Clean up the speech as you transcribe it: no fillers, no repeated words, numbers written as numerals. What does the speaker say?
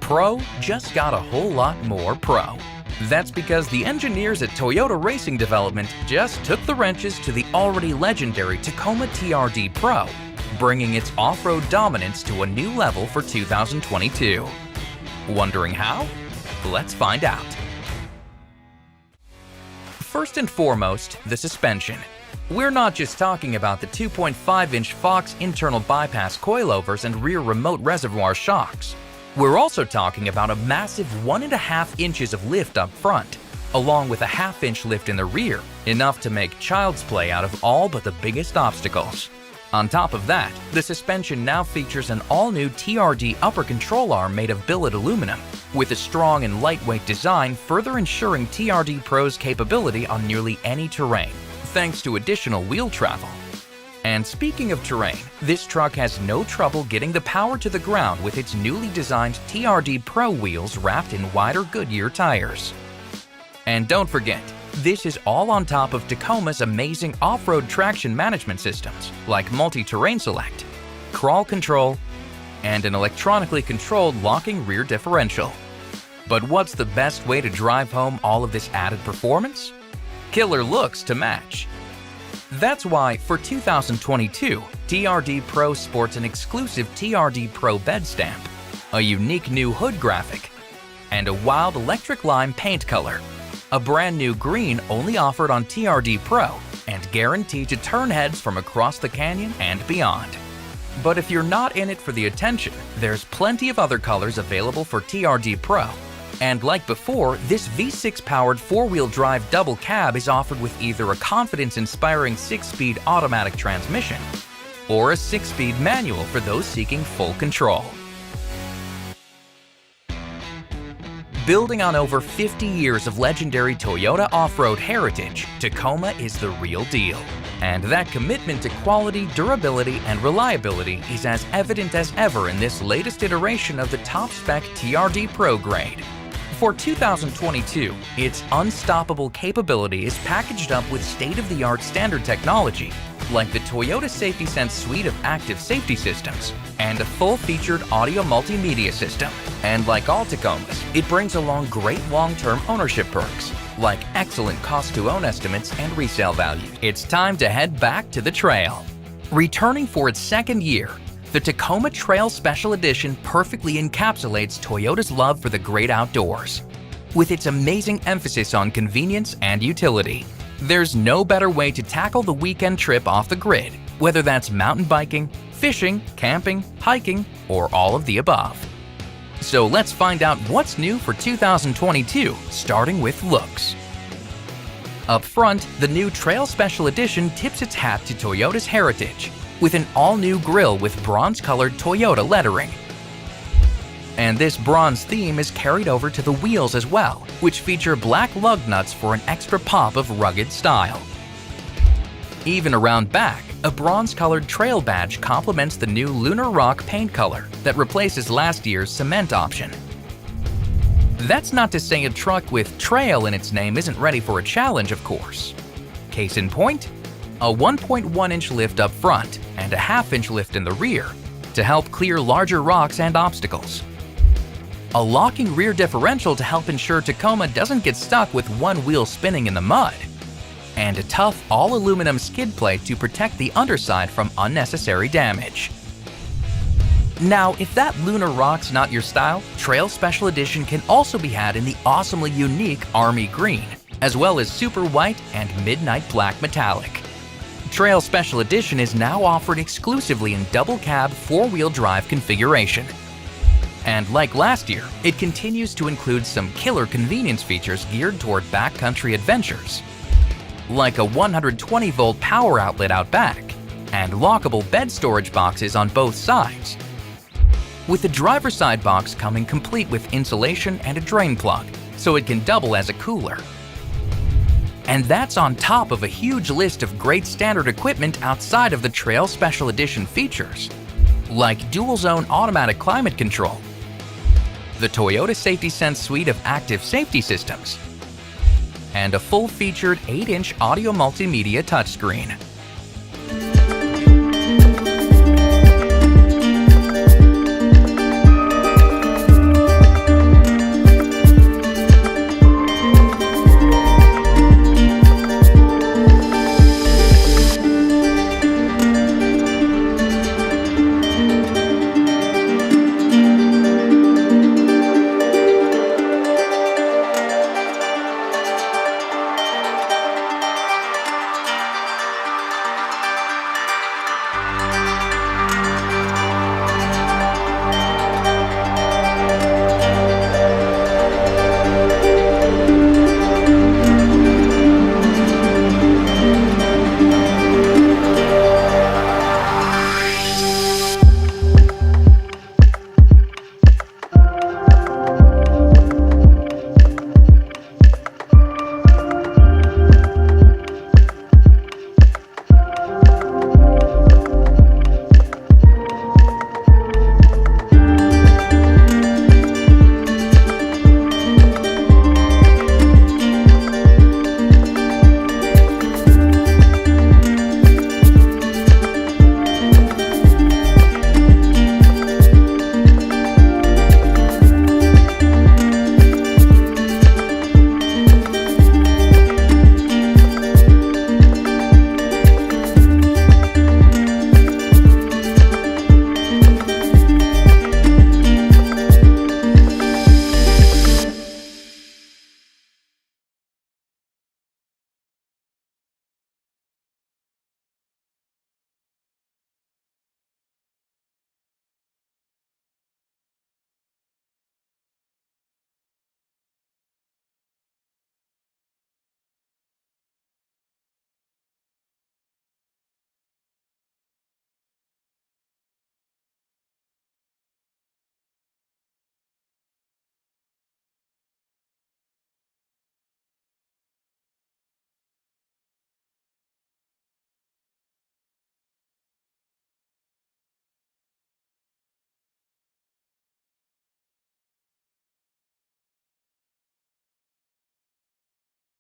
Pro just got a whole lot more pro. That's because the engineers at Toyota Racing Development just took the wrenches to the already legendary Tacoma TRD Pro, bringing its off-road dominance to a new level for 2022. Wondering how? Let's find out. First and foremost, the suspension. We're not just talking about the 2.5-inch Fox internal bypass coilovers and rear remote reservoir shocks. We're also talking about a massive 1.5 inches of lift up front, along with a 1/2 inch lift in the rear, enough to make child's play out of all but the biggest obstacles. On top of that, the suspension now features an all-new TRD upper control arm made of billet aluminum, with a strong and lightweight design further ensuring TRD Pro's capability on nearly any terrain, thanks to additional wheel travel. And speaking of terrain, this truck has no trouble getting the power to the ground with its newly designed TRD Pro wheels wrapped in wider Goodyear tires. And don't forget, this is all on top of Tacoma's amazing off-road traction management systems like multi-terrain select, crawl control, and an electronically controlled locking rear differential. But what's the best way to drive home all of this added performance? Killer looks to match. That's why, for 2022, TRD Pro sports an exclusive TRD Pro bed stamp, a unique new hood graphic, and a wild electric lime paint color, a brand new green only offered on TRD Pro and guaranteed to turn heads from across the canyon and beyond. But if you're not in it for the attention, there's plenty of other colors available for TRD Pro. And like before, this V6-powered 4-wheel drive double cab is offered with either a confidence-inspiring 6-speed automatic transmission or a 6-speed manual for those seeking full control. Building on over 50 years of legendary Toyota off-road heritage, Tacoma is the real deal. And that commitment to quality, durability, and reliability is as evident as ever in this latest iteration of the top-spec TRD Pro grade. For 2022, its unstoppable capability is packaged up with state-of-the-art standard technology, like the Toyota Safety Sense suite of active safety systems, and a full-featured audio multimedia system. And like all Tacomas, it brings along great long-term ownership perks, like excellent cost-to-own estimates and resale value. It's time to head back to the trail. Returning for its second year, the Tacoma Trail Special Edition perfectly encapsulates Toyota's love for the great outdoors. With its amazing emphasis on convenience and utility, there's no better way to tackle the weekend trip off the grid, whether that's mountain biking, fishing, camping, hiking, or all of the above. So let's find out what's new for 2022, starting with looks. Up front, the new Trail Special Edition tips its hat to Toyota's heritage, with an all-new grille with bronze-colored Toyota lettering. And this bronze theme is carried over to the wheels as well, which feature black lug nuts for an extra pop of rugged style. Even around back, a bronze-colored trail badge complements the new Lunar Rock paint color that replaces last year's cement option. That's not to say a truck with trail in its name isn't ready for a challenge, of course. Case in point, a 1.1-inch lift up front and a 1/2 inch lift in the rear to help clear larger rocks and obstacles. A locking rear differential to help ensure Tacoma doesn't get stuck with one wheel spinning in the mud. And a tough all-aluminum skid plate to protect the underside from unnecessary damage. Now, if that Lunar Rock's not your style, Trail Special Edition can also be had in the awesomely unique Army Green, as well as Super White and Midnight Black Metallic. Trail Special Edition is now offered exclusively in double cab 4-wheel drive configuration. And like last year, it continues to include some killer convenience features geared toward backcountry adventures, like a 120-volt power outlet out back and lockable bed storage boxes on both sides, with the driver's side box coming complete with insulation and a drain plug, so it can double as a cooler. And that's on top of a huge list of great standard equipment outside of the Trail Special Edition features, like dual-zone automatic climate control, the Toyota Safety Sense suite of active safety systems, and a full-featured 8-inch audio multimedia touchscreen.